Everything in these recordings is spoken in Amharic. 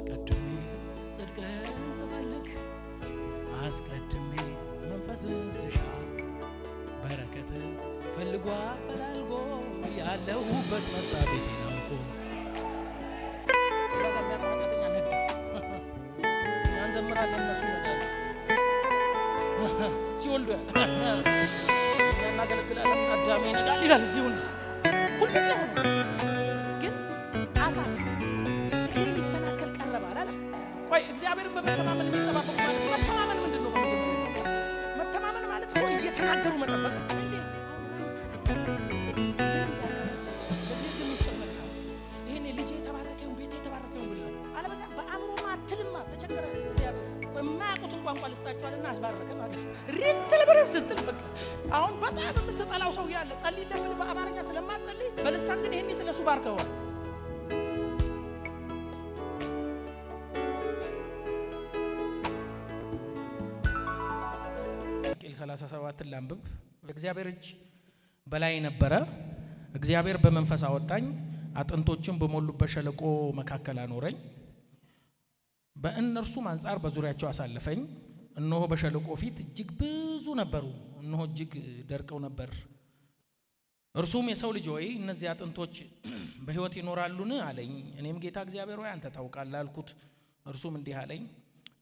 አስቀድሜ ጽድቅህን ስፈልግ አስቀድሜ መንፈስን ስሻ በረከት ፈልጎ አፈላልጎ ያለሁበት መጣ ቤቴን አውቆ ለጋሚያቋቀተኛ ነዳ ያንዘምራለን እነሱ ነዳሉ ሲወልዱ ያናገለግላለን አዳሜ ነዳል ይላል እዚሁን ሁልበት ላይ ሆነ ግን አሳፍ ይህ ሊሰናከል ቀረበ አላለ። ቆይ እግዚአብሔርን በመተማመን የሚጠባበቁ ማለት መተማመን ምንድን ነው? መተማመን ማለት ነው እየተናገሩ መጠበቅ ነው። ይህን ልጄ የተባረከውን ቤት የተባረከውን ብለዋል። አለበዛ በአእምሮማ አትልማ ተቸገረ እግዚአብሔር የማያውቁትን ቋንቋ ልስጣችኋልና አስባረከ ማለት ሪንትል ብርብ ስትል በቃ አሁን በጣም የምትጠላው ሰው ያለ ጸልይ ለምን በአማርኛ ስለማትጸልይ በልሳን ግን ይሄን ስለሱ ባርከዋል። ሕዝቅኤል 37 ላንብብ። እግዚአብሔር እጅ በላይ ነበረ። እግዚአብሔር በመንፈስ አወጣኝ፣ አጥንቶችን በሞሉበት ሸለቆ መካከል አኖረኝ። በእነርሱም አንጻር በዙሪያቸው አሳለፈኝ። እነሆ በሸለቆ ፊት እጅግ ብዙ ነበሩ፣ እነሆ እጅግ ደርቀው ነበር። እርሱም የሰው ልጅ ሆይ እነዚህ አጥንቶች በሕይወት ይኖራሉን አለኝ። እኔም ጌታ እግዚአብሔር ሆይ አንተ ታውቃለህ አልኩት። እርሱም እንዲህ አለኝ፣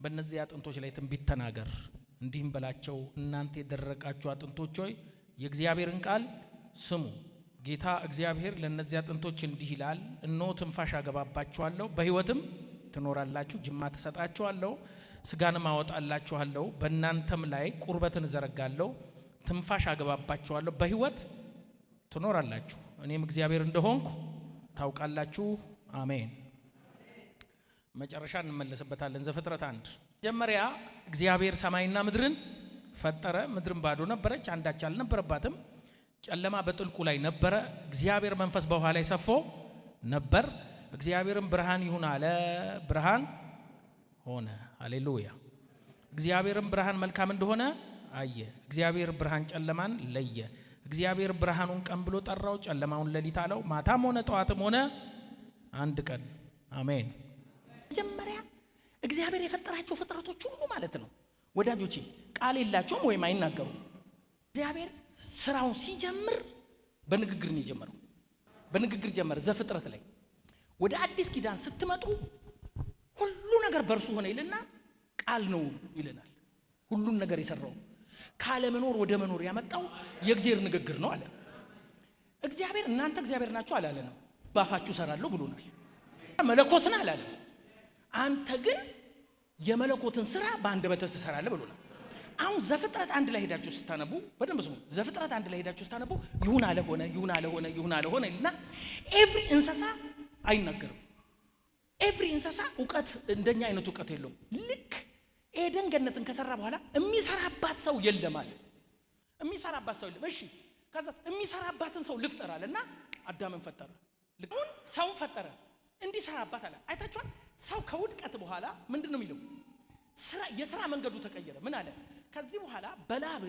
በእነዚህ አጥንቶች ላይ ትንቢት ተናገር፣ እንዲህም በላቸው፣ እናንተ የደረቃችሁ አጥንቶች ሆይ የእግዚአብሔርን ቃል ስሙ። ጌታ እግዚአብሔር ለእነዚህ አጥንቶች እንዲህ ይላል፣ እነሆ ትንፋሽ አገባባችኋለሁ፣ በሕይወትም ትኖራላችሁ፣ ጅማት እሰጣችኋለሁ፣ ስጋንም አወጣላችኋለሁ፣ በእናንተም ላይ ቁርበትን እዘረጋለሁ፣ ትንፋሽ አገባባችኋለሁ፣ በሕይወት ትኖራላችሁ፣ እኔም እግዚአብሔር እንደሆንኩ ታውቃላችሁ። አሜን። መጨረሻ እንመለስበታለን። ዘፍጥረት 1 መጀመሪያ እግዚአብሔር ሰማይና ምድርን ፈጠረ። ምድርን ባዶ ነበረች፣ አንዳች አልነበረባትም። ጨለማ በጥልቁ ላይ ነበረ። እግዚአብሔር መንፈስ በውሃ ላይ ሰፎ ነበር። እግዚአብሔርም ብርሃን ይሁን አለ፣ ብርሃን ሆነ። ሃሌሉያ። እግዚአብሔርም ብርሃን መልካም እንደሆነ አየ። እግዚአብሔር ብርሃን ጨለማን ለየ። እግዚአብሔር ብርሃኑን ቀን ብሎ ጠራው፣ ጨለማውን ሌሊት አለው። ማታም ሆነ ጠዋትም ሆነ አንድ ቀን። አሜን። መጀመሪያ እግዚአብሔር የፈጠራቸው ፍጥረቶች ሁሉ ማለት ነው ወዳጆቼ ቃል የላቸውም ወይም አይናገሩም። እግዚአብሔር ስራውን ሲጀምር በንግግር ነው የጀመረው። በንግግር ጀመረ። ዘፍጥረት ላይ ወደ አዲስ ኪዳን ስትመጡ ሁሉ ነገር በእርሱ ሆነ ይልና ቃል ነው ይለናል። ሁሉን ነገር የሰራው ካለ መኖር ወደ መኖር ያመጣው የእግዚአብሔር ንግግር ነው አለ። እግዚአብሔር እናንተ እግዚአብሔር ናችሁ አላለንም፣ ባፋችሁ ሰራለሁ ብሎናል። መለኮትን አላለም። አንተ ግን የመለኮትን ስራ በአንደበትህ ትሰራለህ ብሎናል። አሁን ዘፍጥረት 1 ላይ ሄዳችሁ ስታነቡ በደንብ ስሙ። ዘፍጥረት 1 ላይ ሄዳችሁ ስታነቡ ይሁን አለ ሆነ፣ ይሁን አለ ሆነ፣ ይሁን አለ ሆነ ይልና ኤቭሪ እንስሳ አይናገርም። ኤቭሪ እንስሳ ዕውቀት እንደኛ አይነት ዕውቀት የለውም። ልክ ኤደን ገነትን ከሰራ በኋላ የሚሰራባት ሰው የለም አለ። የሚሰራባት ሰው የለም። እሺ ከዛስ የሚሰራባትን ሰው ልፍጠር አለና አዳምን ፈጠረ። ልኩን ሰውን ፈጠረ እንዲሰራባት አለ። አይታችኋል? ሰው ከውድቀት በኋላ ምንድነው የሚለው? ስራ የሥራ መንገዱ ተቀየረ። ምን አለ? ከዚህ በኋላ በላብ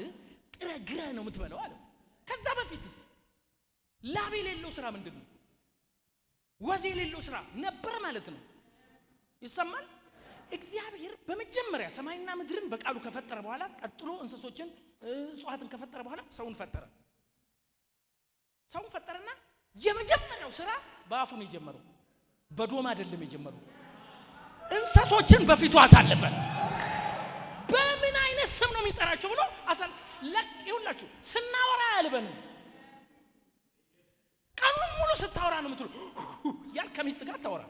ጥረ ግረ ነው የምትበለው አለ። ከዛ በፊትስ ላብ የሌለው ስራ ምንድነው? ወዝ የሌለው ስራ ነበር ማለት ነው። ይሰማል? እግዚአብሔር በመጀመሪያ ሰማይና ምድርን በቃሉ ከፈጠረ በኋላ ቀጥሎ እንስሶችን እጽዋትን ከፈጠረ በኋላ ሰውን ፈጠረ። ሰውን ፈጠረና የመጀመሪያው ስራ በአፉ ነው የጀመረው። በዶማ አይደለም የጀመረው። እንስሶችን በፊቱ አሳለፈ። በምን አይነት ስም ነው የሚጠራቸው ብሎ ይሁላችሁ ስናወራ ያልበንም ቀኑን ሙሉ ስታወራ ነው የምትሉ ያል ከሚስት ጋር ታወራ።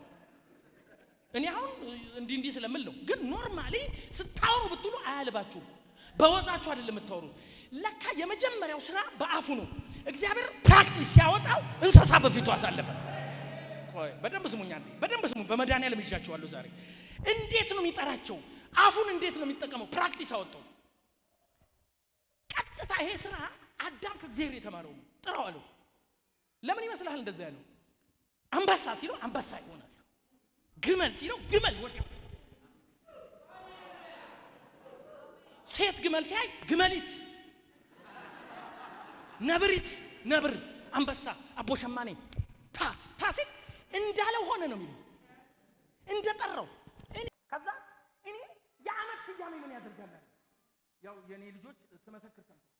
እኔ አሁን እንዲህ ስለምል ነው። ግን ኖርማሊ ስታወሩ ብትሉ አያልባችሁ። በወዛችሁ አይደለም የምታወሩ። ለካ የመጀመሪያው ስራ በአፉ ነው። እግዚአብሔር ፕራክቲስ ሲያወጣው እንስሳ በፊቱ አሳለፈ። ቆይ በደንብ ስሙኝ አንዴ፣ በደንብ ስሙኝ። በመድኃኒዓለም ይዣቸዋለሁ ዛሬ። እንዴት ነው የሚጠራቸው? አፉን እንዴት ነው የሚጠቀመው? ፕራክቲስ አወጣው። ቀጥታ ይሄ ስራ አዳም ከእግዚአብሔር የተማረው ነው። ጥራው አለው። ለምን ይመስልሃል እንደዛ ያለው? አንበሳ ሲለው አንበሳ ይሆናል። ግመል ሲለው ግመል ወዲያው። ሴት ግመል ሲያይ ግመሊት፣ ነብሪት፣ ነብር፣ አንበሳ፣ አቦ ሸማኔ ታሲል እንዳለው ሆነ ነው የሚለው። እንደጠራው እኔ ከዛ እኔ የዓመት ስያሜ ምን ያደርጋል ያው የኔ ልጆች ተመሰክር ሰምተው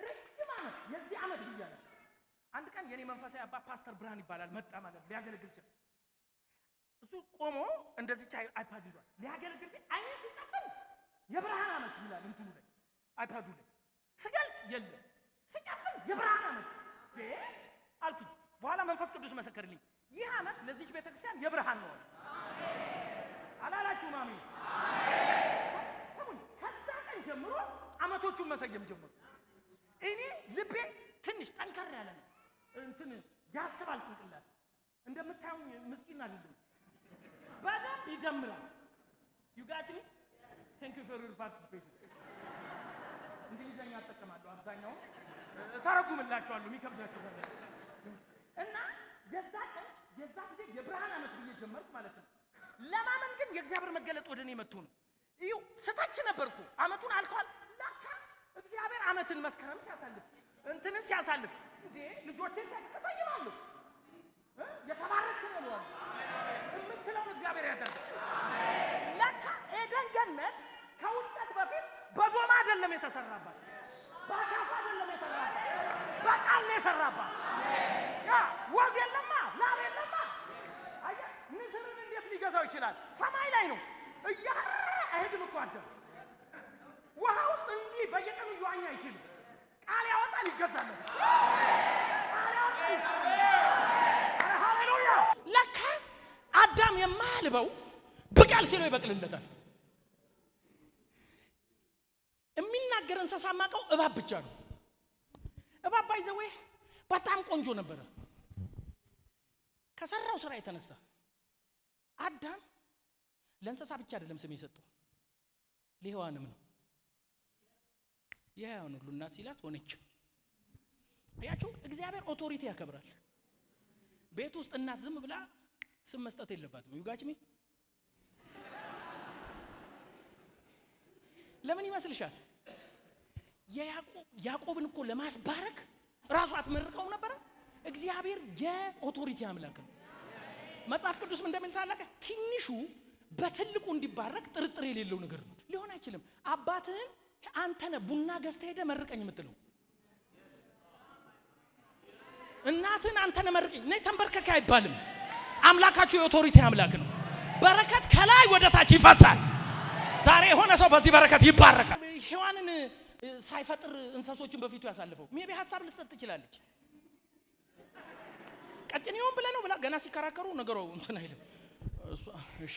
ረጅም ዓመት የዚህ ዓመት ብያለሁ። አንድ ቀን የኔ መንፈሳዊ አባ ፓስተር ብርሃን ይባላል መጣ ማለት ሊያገለግል ይችላል። እሱ ቆሞ እንደዚህ አይፓድ ይዟል ሊያገለግል አይኔ ሲጠፋኝ የብርሃን ዓመት ይላል እንትኑ ላይ አይፓዱ ላይ ስገልጥ የለም ሲጠፋኝ የብርሃን ዓመት አልኩኝ። በኋላ መንፈስ ቅዱስ መሰከረልኝ። ይህ ዓመት ለዚህ ቤተክርስቲያን የብርሃን ነው አላላችሁም? አሜን። ከዛ ቀን ጀምሮ ዓመቶቹን መሰየም ጀምሮ እኔ ልቤ ትንሽ ጠንከር ያለ ነው እንትን ያስባል ጭንቅላት እንደምታዩኝ ምስኪን አይደለም በደንብ ይጀምራል። you got me? thank you for your participation እንግሊዘኛ አጠቀማለሁ አብዛኛው ተረጉምላችኋለሁ የሚከብዳችሁ ነገር እና የዛ ጊዜ የብርሃን ዓመት ብዬ ጀመርኩ ማለት ነው። ለማመን ግን የእግዚአብሔር መገለጥ ወደኔ መጥቶ ነው። እዩ ስታች ነበርኩ ዓመቱን አልኳል። ለካ እግዚአብሔር ዓመትን መስከረም ሲያሳልፍ እንትንን ሲያሳልፍ ልጆችን ሲያሳይማሉ የተባረከ ነው የምትለው እግዚአብሔር ያደርጋል። ለካ ኤደን ገነት ከውስጠት በፊት በዶማ አይደለም የተሰራባት በአካፋ አይደለም የተሰራባት በቃል ነው የተሰራባት። ያ ወዝ የለማ ላብ የለማ አያ ንስርን እንዴት ሊገዛው ይችላል? ሰማይ ላይ ነው እያረ አይሄድም እኮ አንተ ውሃ ውስጥ እንዲህ በየቀኑ ይዋኛ አይችልም። ቃል ያወጣል ይገዛል። ቃል ያወጣል። ሃሌሉያ። ለካ አዳም የማልበው ብቃል ሲለው ይበቅልለታል። የሚናገር እንስሳ ማቀው እባብ ብቻ ነው። እባብ ባይዘው በጣም ቆንጆ ነበረ ከሰራው ስራ የተነሳ። አዳም ለእንስሳ ብቻ አይደለም ስም የሰጠው ለሔዋንም ነው። የሔዋን ሁሉ እናት ሲላት ሆነች። አያችሁ እግዚአብሔር ኦቶሪቲ ያከብራል። ቤት ውስጥ እናት ዝም ብላ ስም መስጠት የለባትም። ዩጋችሚ ለምን ይመስልሻል? ያዕቆብን እኮ ለማስባረክ ራሱ አትመርቀው ነበር። እግዚአብሔር የኦቶሪቲ አምላክ ነው። መጽሐፍ ቅዱስ ምን እንደሚል ታላቀ ትንሹ በትልቁ እንዲባረክ ጥርጥር የሌለው ነገር ነው። ሊሆን አይችልም። አባትህን አንተነ ቡና ገዝተህ ሄደ መርቀኝ የምትለው እናትን አንተነ መርቀኝ ነይ ተንበርከክ አይባልም። አምላካችሁ የኦቶሪቲ አምላክ ነው። በረከት ከላይ ወደ ታች ይፈሳል። ዛሬ የሆነ ሰው በዚህ በረከት ይባረካል። ሔዋንን ሳይፈጥር እንስሶችን በፊቱ ያሳልፈው ሜቢ ሐሳብ ልትሰጥ ትችላለች። ቀጭን ይሆን ብለ ነው ብላ ገና ሲከራከሩ ነገሩ እንትን አይልም። እሺ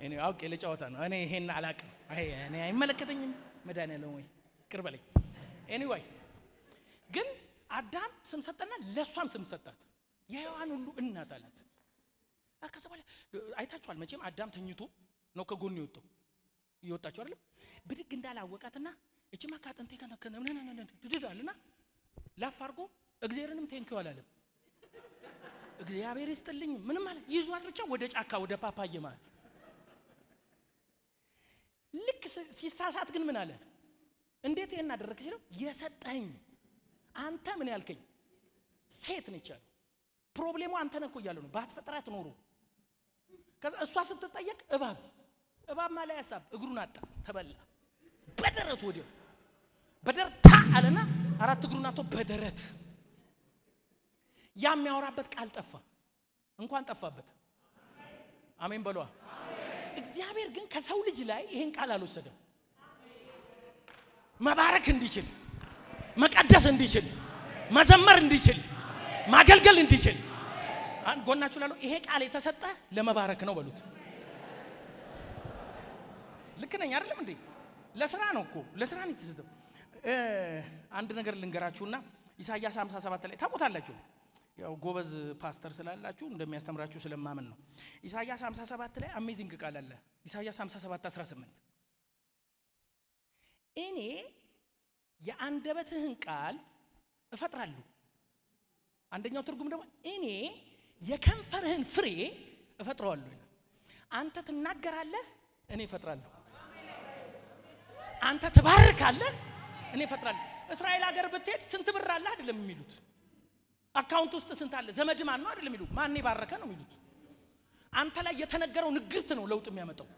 እኔ አውቄ ለጫወታ ነው እኔ ይሄን አላቅም እኔ አይመለከተኝም መድኃኒዓለም ወይ ቅርበለኝ። ኤኒዌይ ግን አዳም ስም ሰጠና ለሷም ስም ሰጣት። የሔዋን ሁሉ እናት አላት። ከዛ በኋላ አይታችኋል መቼም አዳም ተኝቶ ነው ከጎን ይወጣችሁ አይደል? ብድግ እንዳላወቃትና እቺማ ካጠንቴ ከነከነ ድድዳልና ላፋርጎ እግዚአብሔርንም ቴንኪው አላለም። እግዚአብሔር ይስጥልኝ ምንም ማለት ይዟት ብቻ ወደ ጫካ ወደ ፓፓዬ ማለት ልክ ሲሳሳት ግን ምን አለ? እንዴት ይሄን አደረክ ሲለው የሰጠኝ አንተ ምን ያልከኝ ሴት ነች አለ። ፕሮብሌሙ አንተ ነህ እኮ እያለ ነው። ባትፈጥራት ኖሮ ከዛ እሷ ስትጠየቅ እባብ ማለት ያሳብ እግሩን አጣ ተበላ በደረቱ ወዲያው በደረታ አለና አራት እግሩን አጥቶ በደረት የሚያወራበት ቃል ጠፋ። እንኳን ጠፋበት። አሜን በሏ። እግዚአብሔር ግን ከሰው ልጅ ላይ ይሄን ቃል አልወሰደም። መባረክ እንዲችል መቀደስ እንዲችል መዘመር እንዲችል ማገልገል እንዲችል አንድ ጎናችሁ ላለው ይሄ ቃል የተሰጠ ለመባረክ ነው በሉት። ልክ ነኝ አይደለም እንዴ? ለስራ ነው እኮ ለስራ ነው የተሰጠው። አንድ ነገር ልንገራችሁና ኢሳይያስ 57 ላይ ታውቁታላችሁ። ያው ጎበዝ ፓስተር ስላላችሁ እንደሚያስተምራችሁ ስለማመን ነው። ኢሳይያስ 57 ላይ አሜዚንግ ቃል አለ። ኢሳይያስ 57:18 እኔ የአንደበትህን ቃል እፈጥራለሁ። አንደኛው ትርጉም ደግሞ እኔ የከንፈርህን ፍሬ እፈጥረዋለሁ ይላል። አንተ ትናገራለህ፣ እኔ እፈጥራለሁ። አንተ ትባርካለህ፣ እኔ እፈጥራለሁ። እስራኤል ሀገር ብትሄድ ስንት ብር አለ አይደለም የሚሉት፣ አካውንት ውስጥ ስንት አለ ዘመድ ማን ነው አይደለም የሚሉት፣ ማን ይባረከ ነው የሚሉት። አንተ ላይ የተነገረው ንግርት ነው ለውጥ የሚያመጣው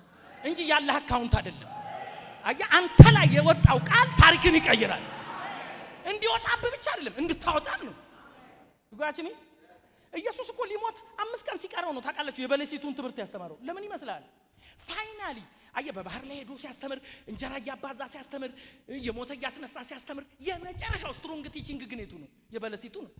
እንጂ ያለ አካውንት አይደለም። አያ አንተ ላይ የወጣው ቃል ታሪክን ይቀይራል። እንዲወጣብህ ብቻ አይደለም እንድታወጣም ነው። ይጓችኒ ኢየሱስ እኮ ሊሞት 5 ቀን ሲቀረው ነው ታውቃላችሁ የበለሲቱን ትምህርት ያስተማረው። ለምን ይመስላል? ፋይናሊ አየ በባህር ላይ ሄዶ ሲያስተምር እንጀራ ያባዛ ሲያስተምር የሞተ ያስነሳ ሲያስተምር የመጨረሻው ስትሮንግ ቲቺንግ ግን የቱ ነው? የበለሲቱ ነው።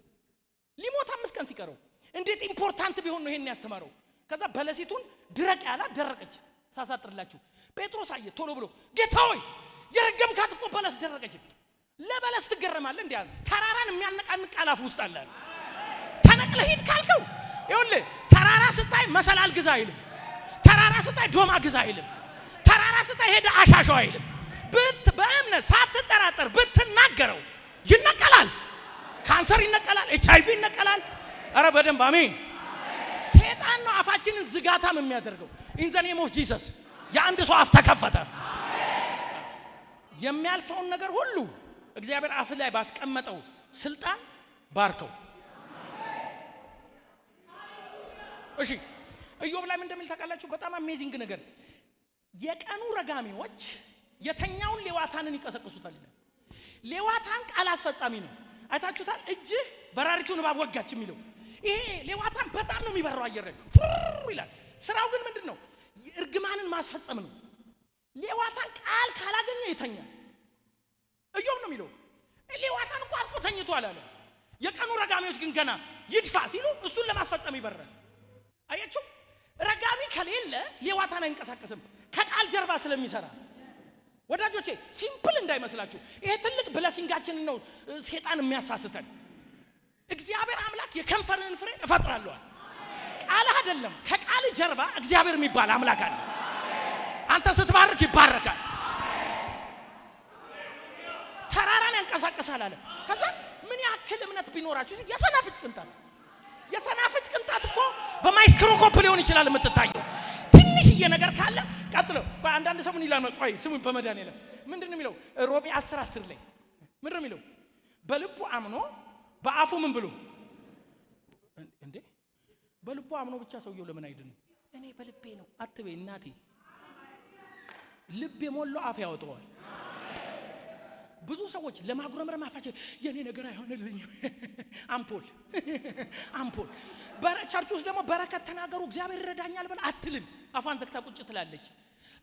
ሊሞት 5 ቀን ሲቀረው እንዴት ኢምፖርታንት ቢሆን ነው ይሄን ያስተማረው። ከዛ በለሲቱን ድረቅ ያላት ደረቀች። ሳሳጥርላችሁ ጴጥሮስ አየ ቶሎ ብሎ ጌታ ሆይ የረገምካት እኮ በለስ ደረቀች። ለበለስ ትገረማለህ እንዴ? አለ ተራራን የሚያነቃንቅ ቃላፍ ውስጥ አለ። ተነቅለ ሂድ ካልከው ይኸውልህ ተራራ ስታይ መሰላል ግዛ አይልም። ተራራ ስታይ ዶማ ግዛ አይልም። ተራራ ስታይ ሄደ አሻሻው አይልም። በእምነት ሳትጠራጠር ብትናገረው ይነቀላል። ካንሰር ይነቀላል። HIV ይነቀላል። አረ በደንብ አሜን። ሰይጣን ነው አፋችንን ዝጋታም የሚያደርገው። ኢን ዘ ኔም ኦፍ ጂሰስ የአንድ ሰው አፍ ተከፈተ። የሚያልፈውን ነገር ሁሉ እግዚአብሔር አፍ ላይ ባስቀመጠው ስልጣን ባርከው። እሺ ኢዮብ ላይ ምን እንደሚል ታውቃላችሁ? በጣም አሜዚንግ ነገር የቀኑ ረጋሚዎች የተኛውን ሌዋታንን ይቀሰቅሱታል ይላል። ሌዋታን ቃል አስፈጻሚ ነው። አይታችሁታል? እጅህ በራሪቱን እባብ ወጋች የሚለው ይሄ ሌዋታን በጣም ነው የሚበረው አየር ላይ ይላል። ስራው ግን ምንድነው? እርግማንን ማስፈጸም ነው። ሌዋታን ቃል ካላገኘ ይተኛል። ኢዮብ ነው የሚለው ሌዋታን እኮ አርፎ ተኝቷል አለ። የቀኑ ረጋሚዎች ግን ገና ይድፋ ሲሉ እሱን ለማስፈጸም ይበራል። አያችሁ ረጋሚ ከሌለ ሌዋታን አይንቀሳቀስም ከቃል ጀርባ ስለሚሰራ። ወዳጆቼ ሲምፕል እንዳይመስላችሁ ይሄ ትልቅ ብለሲንጋችን ነው ሰይጣን የሚያሳስተን። እግዚአብሔር አምላክ የከንፈርን ፍሬ እፈጥራለሁ ቃል አይደለም ከቃል ጀርባ እግዚአብሔር የሚባል አምላክ አለ። አንተ ስትባርክ ይባረካል። ተራራን ያንቀሳቀሳል አለ። ከዛ ምን ያክል እምነት ቢኖራችሁ የሰናፍጭ ቅንጣት እኮ በማይክሮስኮፕ ሊሆን ይችላል የምትታየው ትንሽዬ ነገር ካለ ቀጥሎ ቆይ አንዳንድ ሰው ምን ይላል? ቆይ ስሙን በመድኃኒዓለም ምንድነው የሚለው? ሮሜ 10:10 ላይ ምንድነው የሚለው? በልቡ አምኖ በአፉ ምን ብሎ እንዴ? በልቡ አምኖ ብቻ ሰውየው ለምን አይድንም? እኔ በልቤ ነው አትበይ እናቴ። ልብ የሞላው አፍ ያወጣዋል። ብዙ ሰዎች ለማጉረምረም አፋቸው የኔ ነገር አይሆንልኝም አምፖል በቸርች ውስጥ ደግሞ በረከት ተናገሩ እግዚአብሔር ይረዳኛል በል አትልም። አፋን ዘግታ ቁጭ ትላለች።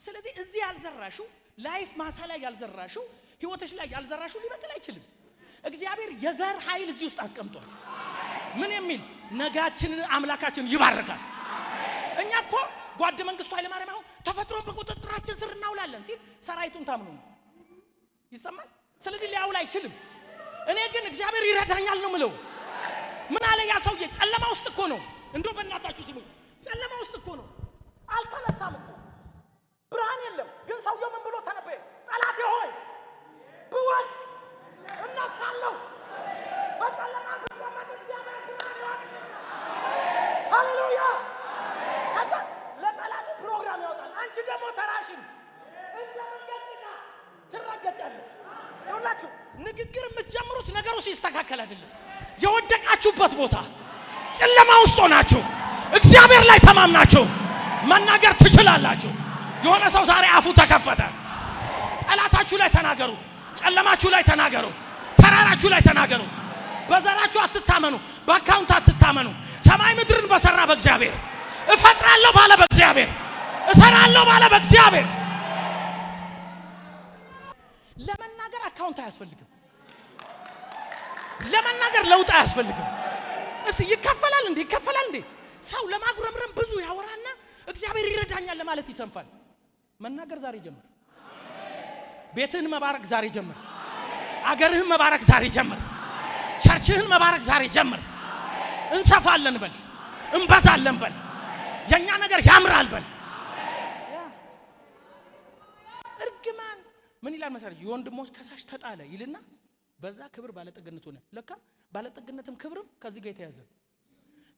ስለዚህ እዚህ ያልዘራሽው ላይፍ ማሳ ላይ ያልዘራሽው ህይወትሽ ላይ ያልዘራሽው ሊበቅል አይችልም። እግዚአብሔር የዘር ኃይል እዚህ ውስጥ አስቀምጧል። ምን የሚል ነጋችንን አምላካችን ይባርካል። እኛ እኮ ጓድ መንግስቱ ኃይለማርያም አሁን ተፈጥሮን በቁጥጥራችን ስር እናውላለን ሲል ሰራዊቱን ታምኑ ይሰማል። ስለዚህ ሊያውል አይችልም። እኔ ግን እግዚአብሔር ይረዳኛል ነው ምለው። ምን አለ ያ ሰውዬ? ጨለማ ውስጥ እኮ ነው። እንደው በእናታችሁ ስሙ፣ ጨለማ ውስጥ እኮ ነው። አልተነሳም እኮ ብርሃን የለም። ግን ሰውየው ምን ብሎ ተነበየ? ጠላቴ ሆይ ብወድ እነሳለሁ በጨለማ ብትመጣ ሃሌሉያ። ከዛ ለጠላቱ ፕሮግራም ያወጣል። አንቺ ደግሞ ተራሽን እንደምንገጥና ትረገጫለሽ። ይኸውላችሁ ንግግር የምትጀምሩት ነገሩ ሲስተካከል አይደለም። የወደቃችሁበት ቦታ ጨለማ ውስጥ ሆናችሁ እግዚአብሔር ላይ ተማምናችሁ መናገር ትችላላችሁ። የሆነ ሰው ዛሬ አፉ ተከፈተ። ጠላታችሁ ላይ ተናገሩ፣ ጨለማችሁ ላይ ተናገሩ፣ ተራራችሁ ላይ ተናገሩ። በዘራችሁ አትታመኑ፣ በአካውንት አትታመኑ። ሰማይ ምድርን በሰራ በእግዚአብሔር እፈጥራለሁ ባለ በእግዚአብሔር እሰራለሁ ባለ በእግዚአብሔር ለመናገር አካውንት አያስፈልግም። ለመናገር ለውጥ አያስፈልግም። እስቲ ይከፈላል እንዴ? ሰው ለማጉረምረም ብዙ ያወራና እግዚአብሔር ይረዳኛል ለማለት ይሰንፋል። መናገር ዛሬ ጀምር። ቤትህን መባረክ ዛሬ ጀምር። አገርህን መባረክ ዛሬ ጀምር። ቸርችህን መባረክ ዛሬ ጀምር። እንሰፋለን በል፣ እንበዛለን በል፣ የኛ ነገር ያምራል በል። እርግማን ምን ይላል መሰለኝ? የወንድሞች ከሳሽ ተጣለ ይልና በዛ ክብር ባለጠግነት ሆነ። ለካ ባለጠግነትም ክብርም ከዚህ ጋር የተያዘ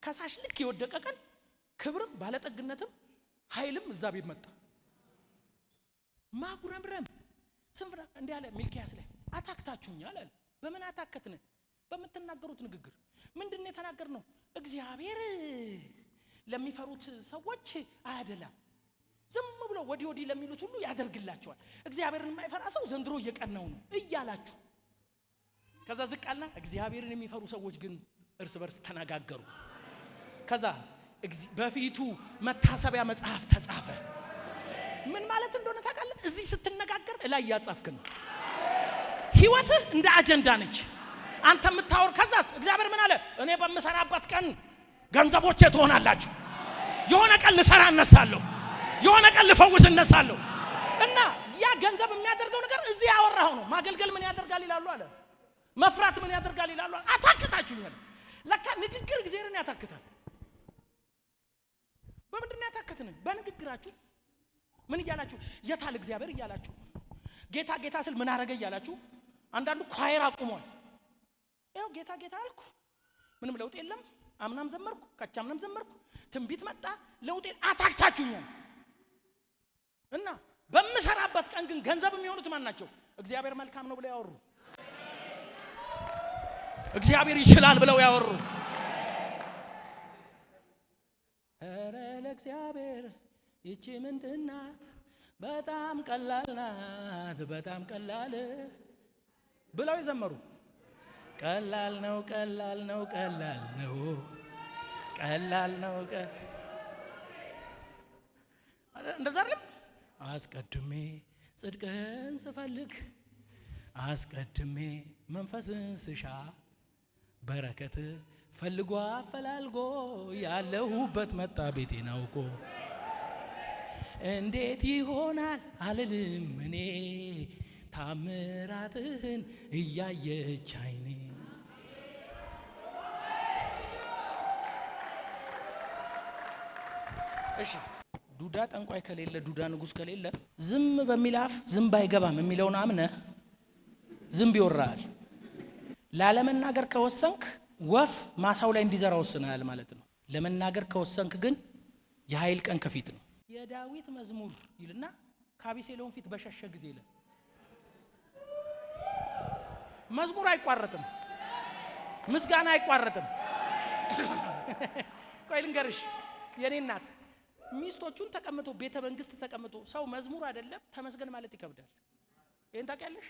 ከሳሽ ልክ የወደቀ ቀን ክብርም ባለጠግነትም ኃይልም እዛ ቤት መጣ። ማጉረምረም ስንፍና እንዲህ አለ ሚልኪያስ ላይ አታክታችሁኛል አለ። በምን አታከትን? በምትናገሩት ንግግር። ምንድነው የተናገርነው? እግዚአብሔር ለሚፈሩት ሰዎች አያደላም። ዝም ብሎ ወዲ ለሚሉት ሁሉ ያደርግላቸዋል። እግዚአብሔርን የማይፈራ ሰው ዘንድሮ እየቀናው ነው እያላችሁ ከዛ ዝቃልና እግዚአብሔርን የሚፈሩ ሰዎች ግን እርስ በርስ ተነጋገሩ። ከዛ በፊቱ መታሰቢያ መጽሐፍ ተጻፈ። ምን ማለት እንደሆነ ታውቃለህ? እዚህ ስትነጋገር ላይ ያጻፍክ ነው። ህይወትህ እንደ አጀንዳ ነች አንተ የምታወር። ከዛስ እግዚአብሔር ምን አለ? እኔ በመሰራበት ቀን ገንዘቦቼ ትሆናላችሁ። የሆነ ቀን ልሰራ እነሳለሁ፣ የሆነ ቀን ልፈውስ እነሳለሁ። እና ያ ገንዘብ የሚያደርገው ነገር እዚህ ያወራው ነው። ማገልገል ምን ያደርጋል ይላሉ አለ። መፍራት ምን ያደርጋል ይላሉ። አታክታችሁኛል። ለካ ንግግር እግዚአብሔርን ያታክታል። በምንድነው ያታክተን? በንግግራችሁ ምን እያላችሁ የታል እግዚአብሔር እያላችሁ ጌታ ጌታ ስል ምን አረገ እያላችሁ አንዳንዱ ኳየር አቁሟል። ያው ጌታ ጌታ አልኩ ምንም ለውጥ የለም። አምናም ዘመርኩ ካቻምናም ዘመርኩ ትንቢት መጣ ለውጥ አታክታችሁኛል። እና በመሰራበት ቀን ግን ገንዘብ የሚሆኑት ማን ናቸው? እግዚአብሔር መልካም ነው ብለው ያወሩ፣ እግዚአብሔር ይችላል ብለው ያወሩ። ኧረ ለእግዚአብሔር ይቺ ምንድናት? በጣም ቀላል ናት፣ በጣም ቀላል ብለው የዘመሩ። ቀላል ነው ቀላል ነው ቀላል ነው ቀላል ነው እንደዛ አይደለም። አስቀድሜ ጽድቅህን ስፈልግ አስቀድሜ መንፈስን ስሻ በረከት ፈልጎ አፈላልጎ ያለሁበት መጣ ቤቴን አውቆ እንዴት ይሆናል አልልም እኔ ታምራትህን እያየች አይኔ። እሺ ዱዳ ጠንቋይ ከሌለ ዱዳ ንጉስ ከሌለ ዝም በሚላፍ ዝም ባይገባም የሚለውን አምነህ ዝም ቢወራል ላለመናገር ከወሰንክ ወፍ ማሳው ላይ እንዲዘራ ወስናል ማለት ነው። ለመናገር ከወሰንክ ግን የኃይል ቀን ከፊት ነው። የዳዊት መዝሙር ይልና ከአቤሴሎም ፊት በሸሸ ጊዜ ይላል። መዝሙር አይቋረጥም፣ ምስጋና አይቋረጥም። ቆይ ልንገርሽ የኔ እናት ሚስቶቹን ተቀምጦ ቤተ መንግስት ተቀምጦ ሰው መዝሙር አይደለም ተመስገን ማለት ይከብዳል። ይሄን ታውቂያለሽ?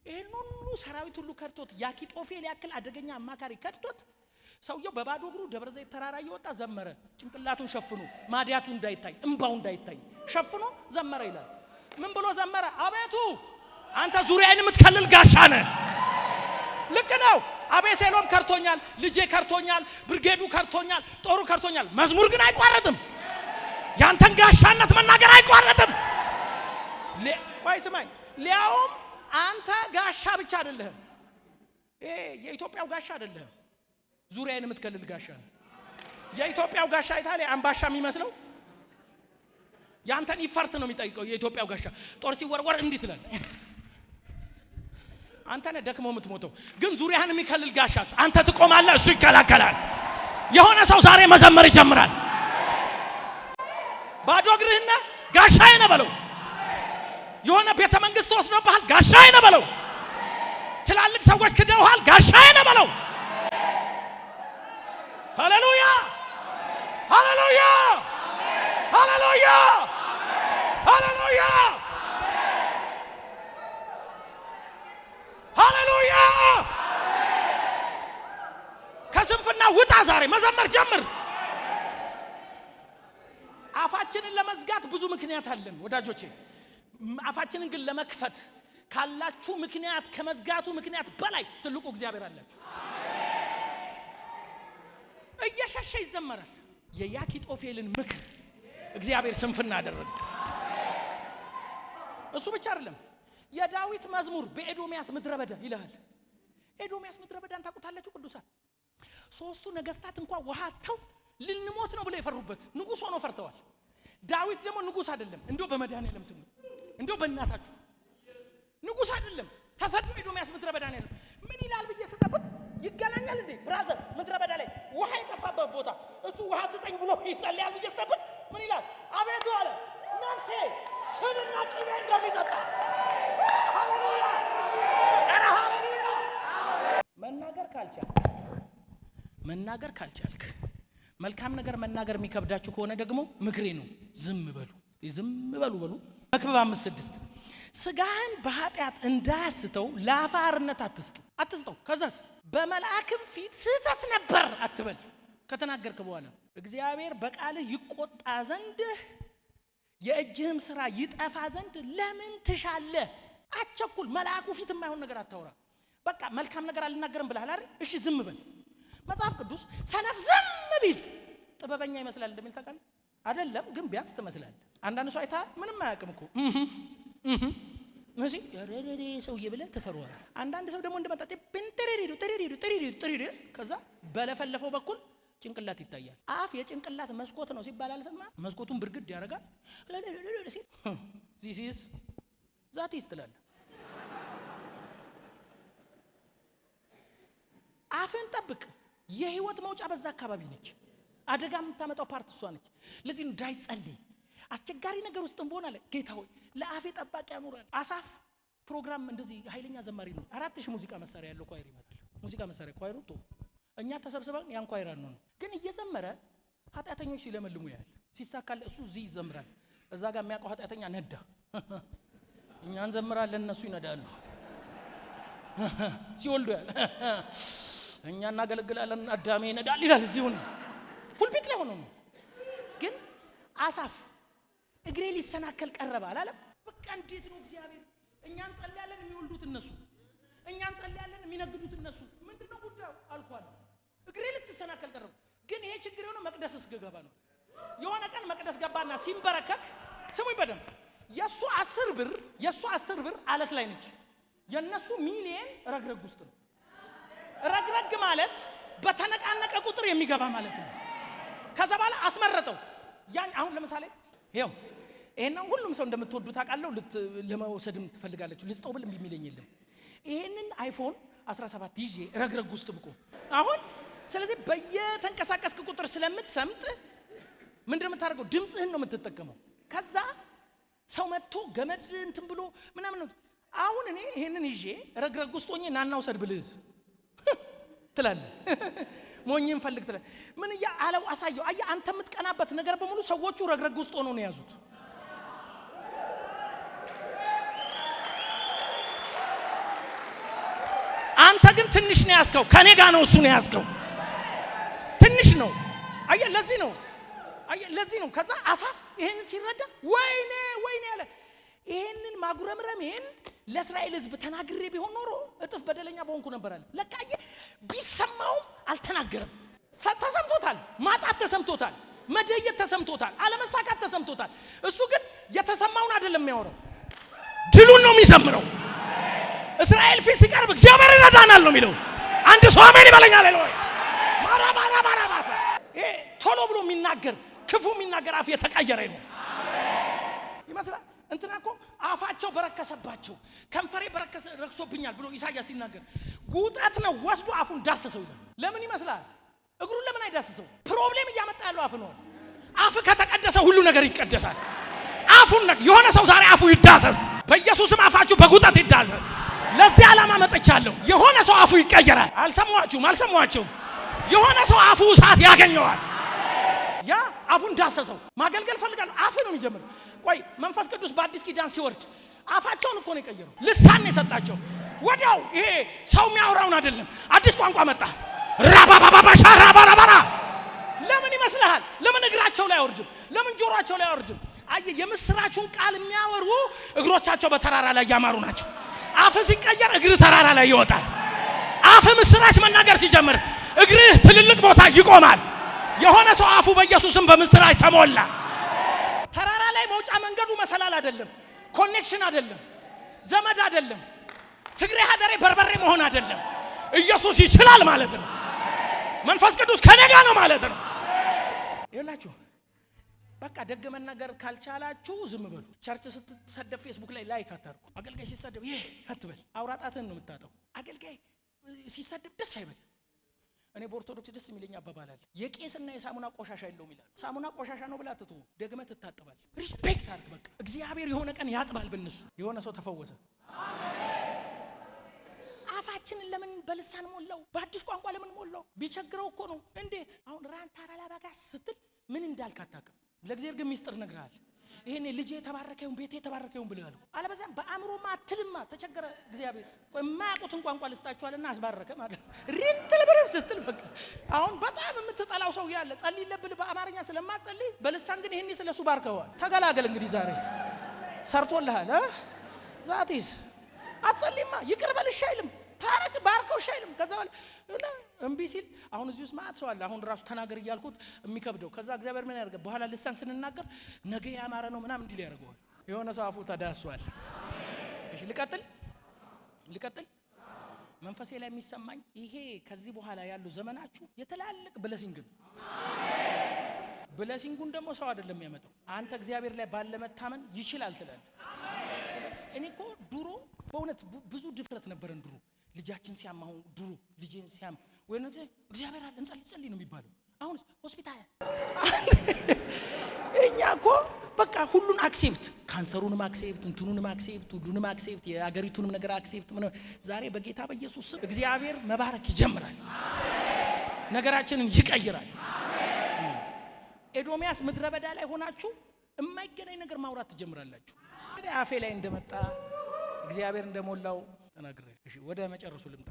ይሄን ሁሉ ሰራዊት ሁሉ ከርቶት ያኪጦፌል ያክል አደገኛ አማካሪ ከርቶት ሰውየው በባዶ እግሩ ደብረ ዘይት ተራራ እየወጣ ዘመረ። ጭንቅላቱን ሸፍኖ ማዲያቱ እንዳይታይ እንባው እንዳይታይ ሸፍኖ ዘመረ ይላል። ምን ብሎ ዘመረ? አቤቱ አንተ ዙሪያዬን የምትከልል ጋሻ ነህ። ልክ ነው። አቤሴሎም ከርቶኛል፣ ልጄ ከርቶኛል፣ ብርጌዱ ከርቶኛል፣ ጦሩ ከርቶኛል። መዝሙር ግን አይቋረጥም። ያንተን ጋሻነት መናገር አይቋረጥም። ቆይ ስማኝ፣ ሊያውም አንተ ጋሻ ብቻ አይደለህም። የኢትዮጵያው ጋሻ አይደለህም፣ ዙሪያዬን የምትከልል ጋሻ ነው። የኢትዮጵያው ጋሻ ኢታሊያ አምባሻ የሚመስለው ያንተን ይፈርት ነው የሚጠይቀው። የኢትዮጵያው ጋሻ ጦር ሲወርወር እንዴት ይላል? አንተ ነህ ደክሞ የምትሞተው። ግን ዙሪያህን የሚከልል ጋሻስ አንተ ትቆማለህ፣ እሱ ይከላከላል። የሆነ ሰው ዛሬ መዘመር ይጀምራል። ባዶ እግርህና ጋሻዬ ነህ በለው። የሆነ ቤተ መንግስት ወስዶብሃል፣ ጋሻዬ ነህ በለው። ትላልቅ ሰዎች ክደውሃል፣ ጋሻዬ ነህ በለው። ሃሌሉያ ሃሌሉያ ሃሌሉያ ሃሌሉያ ሃሌሉያ። ከስንፍና ውጣ፣ ዛሬ መዘመር ጀምር። አፋችንን ለመዝጋት ብዙ ምክንያት አለን ወዳጆቼ። አፋችንን ግን ለመክፈት ካላችሁ ምክንያት ከመዝጋቱ ምክንያት በላይ ትልቁ እግዚአብሔር አላችሁ። እየሸሸ ይዘመራል። የያኪጦፌልን ምክር እግዚአብሔር ስንፍና አደረገ። እሱ ብቻ አይደለም። የዳዊት መዝሙር በኤዶሚያስ ምድረ በዳ ይላል። ኤዶሚያስ ምድረ በዳን ታውቁታላችሁ ቅዱሳን? ሶስቱ ነገስታት እንኳን ውሃተው ልንሞት ነው ብለው የፈሩበት ንጉስ ሆኖ ፈርተዋል። ዳዊት ደግሞ ንጉስ አይደለም፣ እንደው በመድኃኒዓለም ስሙ፣ እንደው በእናታችሁ ንጉስ አይደለም። ተሰዶ ኤዶሚያስ ምድረ በዳ ነው። ምን ይላል ብዬ ስጠብቅ ይገናኛል እንዴ ብራዘር፣ ምድረ በዳ ላይ ውሃ የጠፋበት ቦታ እሱ ውሃ ስጠኝ ብሎ ይጸልያል ብዬ ስጠብቅ ምን ይላል? አቤቱ አለ ነፍሴ ስብና ቅቤ እንደሚጠጣ። ሃሌሉያ አረ ሃሌሉያ። መናገር ካልቻልክ መልካም ነገር መናገር የሚከብዳችሁ ከሆነ ደግሞ ምክሬ ነው ዝም በሉ። ዝም በሉ በሉ። መክብብ 5:6 ስጋህን በኃጢአት እንዳያስተው ለአፋርነት አትስጠው። ከዛስ በመልአክም ፊት ስህተት ነበር አትበል። ከተናገርክ በኋላ እግዚአብሔር በቃልህ ይቆጣ ዘንድ የእጅህም ስራ ይጠፋ ዘንድ ለምን ትሻለህ? አትቸኩል። መልአኩ ፊት የማይሆን ነገር አታውራ። በቃ መልካም ነገር አልናገርም ብለሃል አይደል? እሺ ዝም በል። መጽሐፍ ቅዱስ ሰነፍ ዝም ቢል ጥበበኛ ይመስላል እንደሚል ታውቃለህ አይደለም? ግን ቢያንስ ትመስላለህ። አንዳንድ ሰው አይታ ምንም አያውቅም እኮ እሺ ያረረሬ ሰውዬ ብለህ ተፈሯል። አንዳንድ ሰው ደግሞ እንደመጣ ጥሪሪዱ ከዛ በለፈለፈው በኩል ጭንቅላት ይታያል። አፍ የጭንቅላት መስኮት ነው ሲባል አልሰማ? መስኮቱን ብርግድ ያደርጋል ሲል ዚስ ዛት ይስተላል። አፍን ጠብቅ። የህይወት መውጫ በዛ አካባቢ ነች። አደጋ የምታመጣው ፓርት እሷ ነች። ለዚህ እንዳይጸልይ አስቸጋሪ ነገር ውስጥ እንቦና አለ ጌታ ሆይ ለአፌ ጠባቂ ያኑራል። አሳፍ ፕሮግራም እንደዚህ ኃይለኛ ዘማሪ ነው። 4000 ሙዚቃ መሳሪያ ያለው ኳይር ይመጣል። ሙዚቃ መሳሪያ ኳይሩ ቶ እኛ ተሰብስበን ያን ኳይራን ነው ግን እየዘመረ ኃጢአተኞች ሲለመልሙ ያያል። ሲሳካለ እሱ እዚህ ይዘምራል። እዛ ጋር የሚያውቀው ኃጢአተኛ ነዳ። እኛን ዘምራለን እነሱ ይነዳሉ። ሲወልዱ ያለ እኛ እናገለግላለን አዳሜ ይነዳል ይላል። እዚሁ ነው ፑልፒት ላይ ሆኖ ነው። ግን አሳፍ እግሬ ሊሰናከል ቀረበ አላለም። በቃ እንዴት ነው እግዚአብሔር እኛን ጸልያለን የሚወልዱት እነሱ፣ እኛን ጸልያለን የሚነግዱት እነሱ። ምንድነው ጉዳዩ አልኳል። እግሬ ልትሰናከል ቀረበ። ግን ይሄ ችግር የሆነ መቅደስ እስገባ ነው። የሆነ ቀን መቅደስ ገባና ሲንበረከክ ስሙኝ በደንብ የሱ 10 ብር አለት ላይ ነች። የነሱ ሚሊየን ረግረግ ውስጥ ነው። ረግረግ ማለት በተነቃነቀ ቁጥር የሚገባ ማለት ነው። ከዛ በኋላ አስመረጠው። ያን አሁን ለምሳሌ ይሄው ይሄንን ሁሉም ሰው እንደምትወዱት አውቃለሁ። ለመውሰድም ትፈልጋላችሁ። ልስጠው ብል የሚለኝ የለም። ይሄንን አይፎን 17 ይዤ ረግረግ ውስጥ ብቆ አሁን ስለዚህ በየተንቀሳቀስክ ቁጥር ስለምትሰምጥ ምንድነው የምታደርገው? ድምጽህን ነው የምትጠቀመው። ከዛ ሰው መጥቶ ገመድ እንትን ብሎ ምናምን ነው። አሁን እኔ ይሄንን ይዤ ረግረግ ውስጥ ሆኜ ናና ውሰድ ብልህ ትላለህ። ሞኝን ፈልግ ትላለህ። ምን ያለው አሳየው። አያ አንተ የምትቀናበት ነገር በሙሉ ሰዎቹ ረግረግ ውስጥ ሆነው ነው ያዙት። አንተ ግን ትንሽ ነው ያዝከው። ከኔ ጋር ነው እሱ ነው ያዝከው። ትንሽ ነው። አያ ለዚህ ነው ከዛ አሳፍ ይሄን ሲረዳ ወይኔ ያለ ይሄንን ማጉረምረም ይሄን ለእስራኤል ሕዝብ ተናግሬ ቢሆን ኖሮ እጥፍ በደለኛ በሆንኩ ነበር አለ። ለቃየ ቢሰማው አልተናገረም። ተሰምቶታል። ማጣት ተሰምቶታል። መደየት ተሰምቶታል። አለመሳካት ተሰምቶታል። እሱ ግን የተሰማውን አይደለም የሚያወራው፣ ድሉን ነው የሚዘምረው። እስራኤል ፊት ሲቀርብ እግዚአብሔር ይረዳናል ነው የሚለው። አንድ ሰው አሜን ይበለኛል ወይ? ማራባራባራባሳ ይሄ ቶሎ ብሎ የሚናገር ክፉ የሚናገር አፍ የተቀየረ ይሁን ይመስላል። እንትና እኮ አፋቸው በረከሰባቸው ከንፈሬ ረክሶብኛል ብሎ ኢሳይያስ ሲናገር ጉጠት ነው ወስዶ አፉን ዳሰሰው ይላል። ለምን ይመስላል? እግሩን ለምን አይዳሰሰው? ፕሮብሌም እያመጣ ያለው አፍ ነው። አፍ ከተቀደሰ ሁሉ ነገር ይቀደሳል። አፉን የሆነ ሰው ዛሬ አፉ ይዳሰስ በኢየሱስም። አፋችሁ በጉጠት ይዳሰስ። ለዚህ ዓላማ መጥቻለሁ። የሆነ ሰው አፉ ይቀየራል። አልሰማችሁም? የሆነ ሰው አፉ እሳት ያገኘዋል። ያ አፉን ዳሰሰው። ማገልገል ፈልጋለሁ አፍ ነው የሚጀምረው። ቆይ መንፈስ ቅዱስ በአዲስ ኪዳን ሲወርድ አፋቸውን እኮ ነው የቀየረው። ልሳን የሰጣቸው ወዲያው። ይሄ ሰው የሚያወራውን አይደለም፣ አዲስ ቋንቋ መጣ። ራባባባሻ ራባራባራ። ለምን ይመስልሃል? ለምን እግራቸው ላይ አወርድም? ለምን ጆሮአቸው ላይ አወርድም? አየ የምስራቹን ቃል የሚያወሩ እግሮቻቸው በተራራ ላይ ያማሩ ናቸው። አፍ ሲቀየር እግር ተራራ ላይ ይወጣል። አፍ ምስራች መናገር ሲጀምር እግርህ ትልልቅ ቦታ ይቆማል። የሆነ ሰው አፉ በኢየሱስም በምስራች ተሞላ። ተራራ ላይ መውጫ መንገዱ መሰላል አይደለም፣ ኮኔክሽን አይደለም፣ ዘመድ አይደለም፣ ትግሬ ሀገሬ በርበሬ መሆን አይደለም። ኢየሱስ ይችላል ማለት ነው። መንፈስ ቅዱስ ከኔ ጋር ነው ማለት ነው። ይላችሁ በቃ ደግ መናገር ካልቻላችሁ ዝም በሉ። ቸርች ስትሰደብ ፌስቡክ ላይ ላይክ አታርጉ። አገልጋይ ሲሰደብ ይሄ አትበል። አውራጣትን ነው የምታጠው። አገልጋይ ሲሰደብ ደስ አይበል። እኔ በኦርቶዶክስ ደስ የሚለኝ አባባል አለ። የቄስና የሳሙና ቆሻሻ የለውም ይላል። ሳሙና ቆሻሻ ነው ብላ ትተው ደግመህ ትታጠባል። ሪስፔክት አድርግ። በቃ እግዚአብሔር የሆነ ቀን ያጥባል። በእነሱ የሆነ ሰው ተፈወሰ። አሜን። ልባችንን ለምን በልሳን ሞላው? በአዲስ ቋንቋ ለምን ሞላው? ቢቸግረው እኮ ነው። እንዴት አሁን ራንታራ ላባጋስ ስትል ምን እንዳልካታከም ለእግዚአብሔር ግን ሚስጥር ነግራል። ይሄኔ ልጄ ተባረከውን ቤቴ ተባረከውን ብለዋል። አለበዛም በአእምሮማ አትልማ ተቸገረ እግዚአብሔር። ቆይ ማያውቁትን ቋንቋ ልስጣችኋልና አስባረከ ማለት ሪንትል ብርብ ስትል በቃ አሁን በጣም የምትጠላው ሰው ያለ ጸልይ ለብል በአማርኛ ስለማትጸልይ በልሳን ግን ይሄኔ ስለሱ ባርከዋል። ተገላገል እንግዲህ ዛሬ ሰርቶልሃል። ዛቲስ አትጸልይማ ይቅር በልሽ አይልም። ታረቅ ባርከው አይልም። ከዛ በኋላ እምቢ ሲል አሁን እዚህ ውስጥ ማአት ሰው አለ። አሁን ራሱ ተናገር እያልኩት የሚከብደው ከዛ እግዚአብሔር ምን ያደርጋል? በኋላ ልሳን ስንናገር ነገ ያማረ ነው ምናምን እንዲል ያደርገዋል። የሆነ ሰው አፉ ተዳስሷል። እሺ ልቀጥል መንፈሴ ላይ የሚሰማኝ ይሄ ከዚህ በኋላ ያሉ ዘመናችሁ የተላለቅ ብለሲንግ ነው። ብለሲንጉን ደግሞ ሰው አይደለም የሚያመጣው። አንተ እግዚአብሔር ላይ ባለ መታመን ይችላል ትላለህ። እኔ እኮ ድሮ በእውነት ብዙ ድፍረት ነበረን። ድሮ ልጃችን ሲያማው ድሮ ልጄን ሲያም ወይኔ እግዚአብሔር አለ እንጸልይ ነው የሚባለው። አሁን ሆስፒታል እኛ እኮ በቃ ሁሉን አክሴፕት ካንሰሩንም አክሴፕት እንትኑንም አክሴፕት ሁሉንም አክሴፕት የአገሪቱንም ነገር አክሴፕት ምን ዛሬ በጌታ በኢየሱስ ስም እግዚአብሔር መባረክ ይጀምራል። ነገራችንን ይቀይራል። ኤዶሚያስ ምድረ በዳ ላይ ሆናችሁ የማይገናኝ ነገር ማውራት ትጀምራላችሁ። እንግዲህ አፌ ላይ እንደመጣ እግዚአብሔር እንደሞላው ተናግሬ እሺ ወደ መጨረሱ ልምጣ።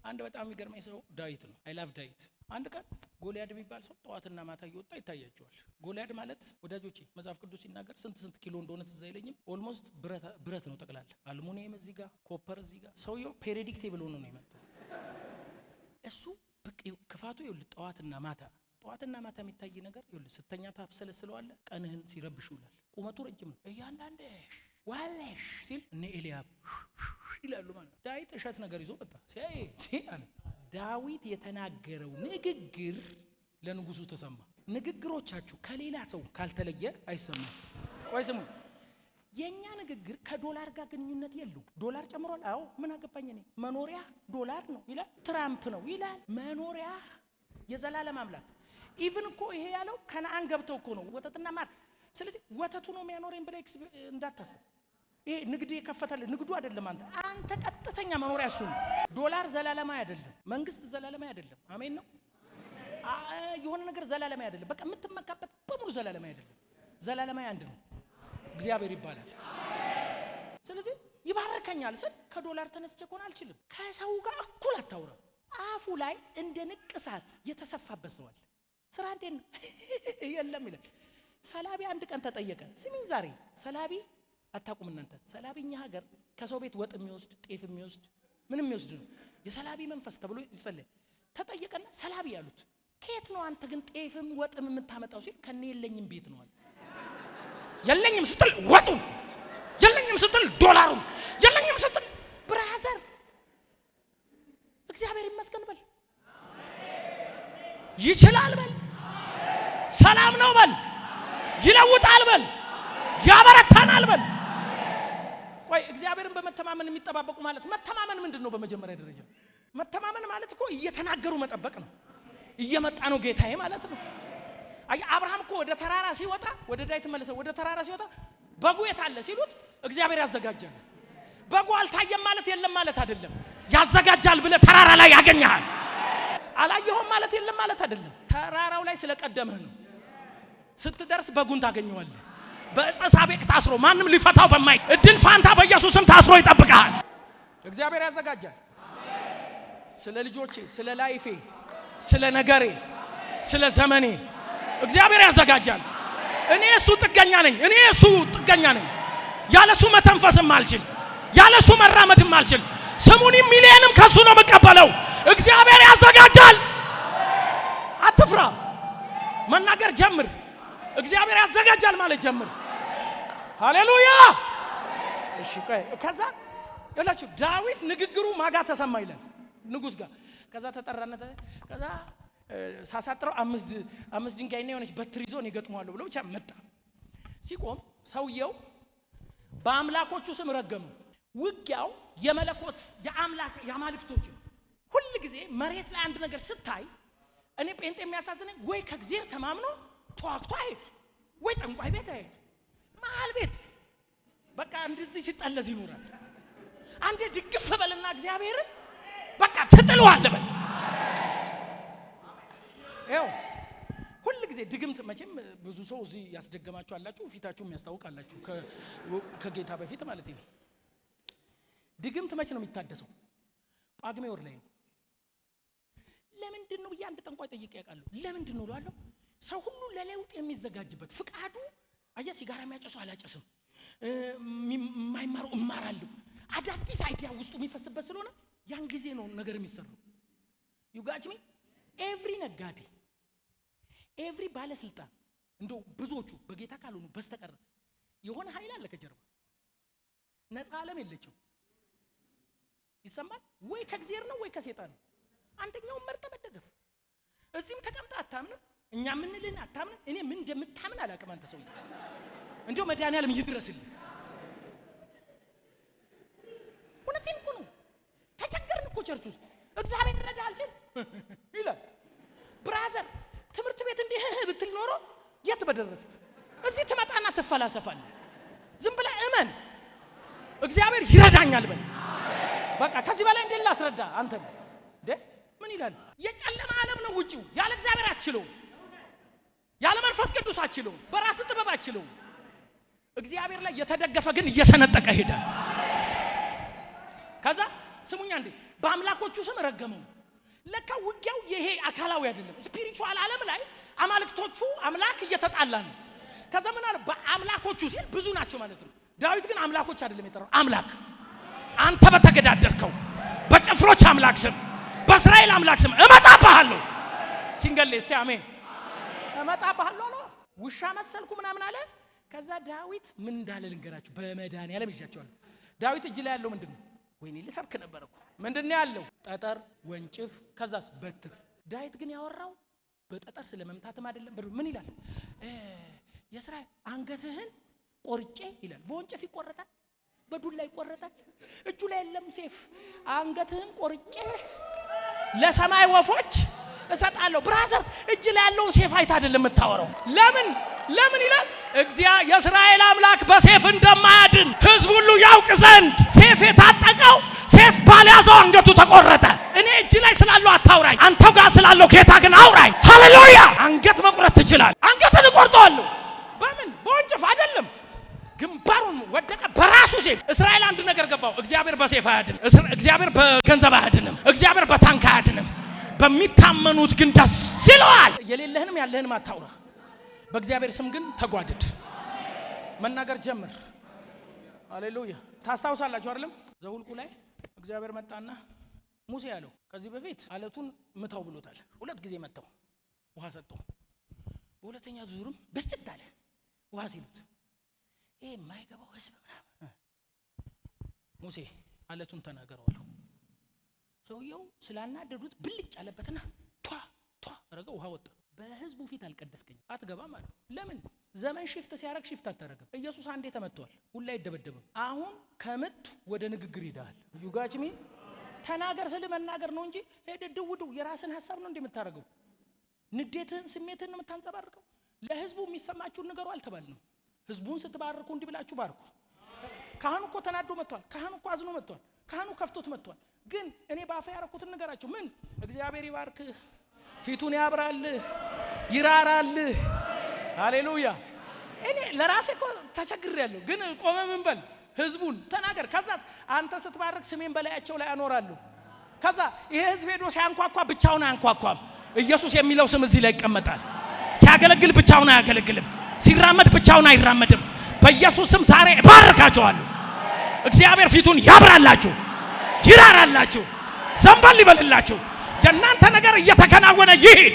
አንድ በጣም የሚገርመኝ ሰው ዳዊት ነው። አይ ላቭ ዳዊት። አንድ ቀን ጎልያድ የሚባል ሰው ጠዋትና ማታ እየወጣ ይታያቸዋል። ጎልያድ ማለት ወዳጆቼ መጽሐፍ ቅዱስ ሲናገር ስንት ኪሎ እንደሆነ ትዝ አይለኝም። ኦልሞስት ብረት ነው ጠቅላላ አልሙኒየም እዚህ ጋር ኮፐር እዚህ ጋር። ሰውየው ፔሪዲክቴብል ሆኖ ነው የመጣው። እሱ ክፋቱ ይኸውልህ ጠዋትና ማታ የሚታይ ነገር ይኸውልህ ስተኛ ታብሰለስለዋለህ። ቀንህን ሲረብሹላል። ቁመቱ ረጅም ነው። እያንዳንድሽ ዋለሽ ሲል እነ ኤልያብ ይላሉ ማለት ነው። ዳዊት እሸት ነገር ይዞ መጣ። አለ ዳዊት የተናገረው ንግግር ለንጉሱ ተሰማ። ንግግሮቻችሁ ከሌላ ሰው ካልተለየ አይሰማም። ቆይ ስሙ፣ የኛ ንግግር ከዶላር ጋር ግንኙነት የለው። ዶላር ጨምሯል። አዎ ምን አገባኝ እኔ። መኖሪያ ዶላር ነው ይላል፣ ትራምፕ ነው ይላል። መኖሪያ የዘላለም አምላክ። ኢቭን እኮ ይሄ ያለው ከነአን ገብተው እኮ ነው ወተትና ማር። ስለዚህ ወተቱ ነው የሚያኖረኝ ብለህ እንዳታስብ። ይሄ ንግድ የከፈተልህ ንግዱ አይደለም። አንተ ቀጥተኛ መኖሪያ እሱ ነው። ዶላር ዘላለማዊ አይደለም። መንግስት ዘላለማዊ አይደለም። አሜን ነው። የሆነ ነገር ዘላለማዊ አይደለም። በቃ የምትመካበት በሙሉ ዘላለማዊ አይደለም። ዘላለማዊ አንድ ነው፣ እግዚአብሔር ይባላል። ስለዚህ ይባርከኛል ስል ከዶላር ተነስቼ ኮን አልችልም። ከሰው ጋር እኩል አታውራ። አፉ ላይ እንደ ንቅሳት የተሰፋበት ሰው አለ። ስራ እንዴት ነው የለም ይላል። ሰላቢ አንድ ቀን ተጠየቀ። ስሚኝ ዛሬ ሰላቢ አታቁም እናንተ። ሰላቢኛ ሀገር ከሰው ቤት ወጥ የሚወስድ ጤፍ የሚወስድ ምንም የሚወስድ ነው። የሰላቢ መንፈስ ተብሎ ይጸልይ ተጠየቀና ሰላቢ ያሉት ከየት ነው አንተ ግን ጤፍም ወጥም የምታመጣው ሲል ከኔ የለኝም ቤት ነው አለ። የለኝም ስትል ወጡ፣ የለኝም ስትል ዶላሩ፣ የለኝም ስትል ብራዘር እግዚአብሔር ይመስገን በል፣ ይችላል በል፣ ሰላም ነው በል፣ ይለውጣል በል፣ ያበረታናል በል። ቆይ እግዚአብሔርን በመተማመን የሚጠባበቁ ማለት መተማመን ምንድነው? በመጀመሪያ ደረጃ መተማመን ማለት እኮ እየተናገሩ መጠበቅ ነው። እየመጣ ነው ጌታዬ ማለት ነው። አይ አብርሃም እኮ ወደ ተራራ ሲወጣ ወደ ዳዊት መለሰ። ወደ ተራራ ሲወጣ በጉ የት አለ ሲሉት እግዚአብሔር ያዘጋጃል። በጉ አልታየም ማለት የለም ማለት አይደለም። ያዘጋጃል ብለ ተራራ ላይ ያገኛል። አላየሁም ማለት የለም ማለት አይደለም። ተራራው ላይ ስለቀደመህ ነው። ስትደርስ በጉን ታገኘዋለህ። በእጸሳቤቅ ታስሮ ማንም ሊፈታው በማይ እድል ፋንታ በኢየሱስም ታስሮ ይጠብቃል። እግዚአብሔር ያዘጋጃል። ስለ ልጆቼ፣ ስለ ላይፌ፣ ስለ ነገሬ፣ ስለ ዘመኔ እግዚአብሔር ያዘጋጃል። እኔ እሱ ጥገኛ ነኝ። ያለሱ መተንፈስም አልችል፣ ያለሱ መራመድም አልችል። ስሙኒ ሚሊየንም ከሱ ነው መቀበለው። እግዚአብሔር ያዘጋጃል። አትፍራ፣ መናገር ጀምር። እግዚአብሔር ያዘጋጃል ማለት ጀምር። ሃሌሉያ። እሺ ቆይ ከዛ ይላችሁ ዳዊት ንግግሩ ማጋ ተሰማ ይላል ንጉስ ጋር። ከዛ ተጠራነተ። ከዛ ሳሳጥረው አምስት ድንጋይና የሆነች በትር ይዞ ነው ገጥሟለሁ ብሎ ብቻ መጣ። ሲቆም ሰውየው በአምላኮቹ ስም ረገሙ። ውጊያው የመለኮት የአማልክቶች ሁሉ ጊዜ መሬት ላይ አንድ ነገር ስታይ እኔ ጴንጤ የሚያሳዝነኝ ወይ ከእግዚአብሔር ተማምኖ ተዋክቶ አይሄድ ወይ ጠንቋይ ቤት አይሄድ፣ መሀል ቤት በቃ እንደዚህ ሲጠለዝ ይኖራል። አንዴ ድግፍ በልና እግዚአብሔርን በቃ ትጥለዋለህ በል። ይኸው ሁሉ ጊዜ ድግምት መቼም ብዙ ሰው እዚህ ያስደገማችሁ አላችሁ፣ ፊታችሁም ያስታውቃላችሁ ከጌታ በፊት ማለት ነው። ድግምት መቼ ነው የሚታደሰው? ጳጉሜ ወር ላይ ነው። ለምንድን ነው አንድ ጠንቋይ ጠይቄ ያውቃለሁ። ለምንድን ነው እላለሁ። ሰው ሁሉ ለለውጥ የሚዘጋጅበት ፍቃዱ አያ ሲጋራ የሚያጨሰው አላጨስም፣ የማይማረው እማራለሁ፣ አዳዲስ አይዲያ ውስጡ የሚፈስበት ስለሆነ ያን ጊዜ ነው ነገር የሚሰራው። ዩጋችሚ ኤቭሪ ነጋዴ ኤቭሪ ባለስልጣን እንደው ብዙዎቹ በጌታ ካልሆኑ በስተቀር የሆነ ኃይል አለ ከጀርባ። ነፃ ዓለም የለችው። ይሰማል ወይ ከእግዚአብሔር ነው ወይ ከሰይጣን ነው። አንደኛው መርጠ መደገፍ። እዚህም ተቀምጣ አታምንም፣ እኛ ምንልን አታምንም። እኔ ምን እንደምታምን አላውቅም። አንተ ሰውዬ እንደው መድኃኒዓለም ይድረስልኝ። እውነቴን እኮ ነው። ተቸገርን እኮ ቸርች ውስጥ እግዚአብሔር ይረዳል ሲል ይላል። ብራዘር ትምህርት ቤት እንዲህ ብትል ኖሮ የት በደረስክ። እዚህ ትመጣና ትፈላሰፋለህ። ዝም ብለህ እመን፣ እግዚአብሔር ይረዳኛል በል። በቃ ከዚህ በላይ እንዴት ላስረዳ? አንተ ምን ይላል? የጨለማ ዓለም ነው ውጪው። ያለ እግዚአብሔር አትችለው፣ ያለ መንፈስ ቅዱስ አትችለው፣ በራስ ጥበብ አትችለው። እግዚአብሔር ላይ የተደገፈ ግን እየሰነጠቀ ሄዳል። ከዛ ስሙኛ እንዴ በአምላኮቹ ስም ረገመው። ለካ ውጊያው ይሄ አካላዊ አይደለም፣ ስፒሪቹዋል ዓለም ላይ አማልክቶቹ አምላክ እየተጣላ ነው። ከዛ ምን አለ? በአምላኮቹ ሲል ብዙ ናቸው ማለት ነው። ዳዊት ግን አምላኮች አይደለም የጠራው፣ አምላክ አንተ በተገዳደርከው በጭፍሮች አምላክ ስም በእስራኤል አምላክ ስም እመጣብሃለሁ። ሲንገል እስቲ አሜን። እመጣብሃለሁ አለ። ውሻ መሰልኩ ምናምን አለ። ከዛ ዳዊት ምን እንዳለ ልንገራችሁ። በመድኃኒዓለም ይዣቸዋለሁ። ዳዊት እጅ ላይ ያለው ምንድነው? ወይኔ ልሰብክ ነበር እኮ። ምንድነው ያለው? ጠጠር፣ ወንጭፍ፣ ከዛስ በትር። ዳዊት ግን ያወራው በጠጠር ስለመምታትም አይደለም። ምን ይላል? የእስራኤል አንገትህን ቆርጬ ይላል። በወንጭፍ ይቆረጣል፣ በዱላ ይቆረጣል። እጁ ላይ የለም ሴፍ። አንገትህን ቆርጬ ለሰማይ ወፎች እሰጣለሁ። ብራዘር እጅ ላይ ያለው ሴፍ አይታ አይደለም የምታወራው። ለምን ይላል? የእስራኤል አምላክ በሴፍ እንደማያድን ሕዝብ ሁሉ ያውቅ ዘንድ ሴፍ የታጠቀው ሴፍ ባልያዘው አንገቱ ተቆረጠ። እኔ እጅ ላይ ስላለው አታውራኝ፣ አንተው ጋር ስላለው ጌታ ግን አውራኝ። ሃሌሉያ! አንገት መቁረጥ ትችላለህ። አንገትን እቆርጠዋለሁ። በምን? በወንጭፍ አይደለም። ግንባሩን ወደቀ በራሱ ሴፍ። እስራኤል አንድ ነገር ገባው። እግዚአብሔር በሴፍ አያድንም፣ እግዚአብሔር በገንዘብ አያድንም፣ እግዚአብሔር በታንክ አያድንም። በሚታመኑት ግን ደስ ይለዋል። የሌለህንም ያለህንም አታውራ። በእግዚአብሔር ስም ግን ተጓደድ፣ መናገር ጀምር። ሃሌሉያ! ታስታውሳላችሁ አይደለም? ዘውልቁ ላይ እግዚአብሔር መጣና ሙሴ ያለው ከዚህ በፊት አለቱን ምታው ብሎታል። 2 ጊዜ መታው፣ ውሃ ሰጠው። በሁለተኛ ዙርም ብስጭት አለ ውሃ ሲሉት። ይሄ የማይገባው ህዝብ ምናምን ሙሴ አለቱን ተናገረው አለው። ሰውየው ስላናደዱት ብልጭ አለበትና ቷ አረገው፣ ውሃ ወጣ። በህዝቡ ፊት አልቀደስከኝ አትገባም አለው። ለምን? ዘመን ሽፍት ሲያረግ ሽፍት አታረግም። ኢየሱስ አንዴ ተመቷል፣ ሁላ አይደበደብም። አሁን ከምት ወደ ንግግር ይዳል። ዩጋችሚ ተናገር ስለ መናገር ነው እንጂ ሄደ ድውዱ የራስን ሐሳብ ነው እንደምታረገው። ንዴትህን ስሜትህን ነው የምታንጸባርቀው። ለህዝቡ የሚሰማችሁን ነገሩ አልተባልንም። ህዝቡን ስትባርኩ እንዲህ ብላችሁ ባርኩ። ካህኑ እኮ ተናዶ መጥቷል። ካህኑ እኮ አዝኖ መጥቷል። ካህኑ ከፍቶት መጥቷል። ግን እኔ ባፈ ያረኩትን ነገራችሁ ምን? እግዚአብሔር ይባርክ፣ ፊቱን ያብራል፣ ይራራል። ሃሌሉያ! እኔ ለራሴ እኮ ተቸግሬያለሁ። ግን ቆመ ምን በል ህዝቡን ተናገር። ከዛስ አንተ ስትባርክ ስሜን በላያቸው ላይ አኖራለሁ። ከዛ ይሄ ህዝብ ሄዶ ሲያንኳኳ ብቻውን አያንኳኳም። ኢየሱስ የሚለው ስም እዚህ ላይ ይቀመጣል። ሲያገለግል ብቻውን አያገለግልም። ሲራመድ ብቻውን አይራመድም። በኢየሱስ ስም ዛሬ ባርካቸዋለሁ። እግዚአብሔር ፊቱን ያብራላችሁ፣ ይራራላችሁ፣ ዘንበል ይበልላችሁ። የእናንተ ነገር እየተከናወነ ይሄድ።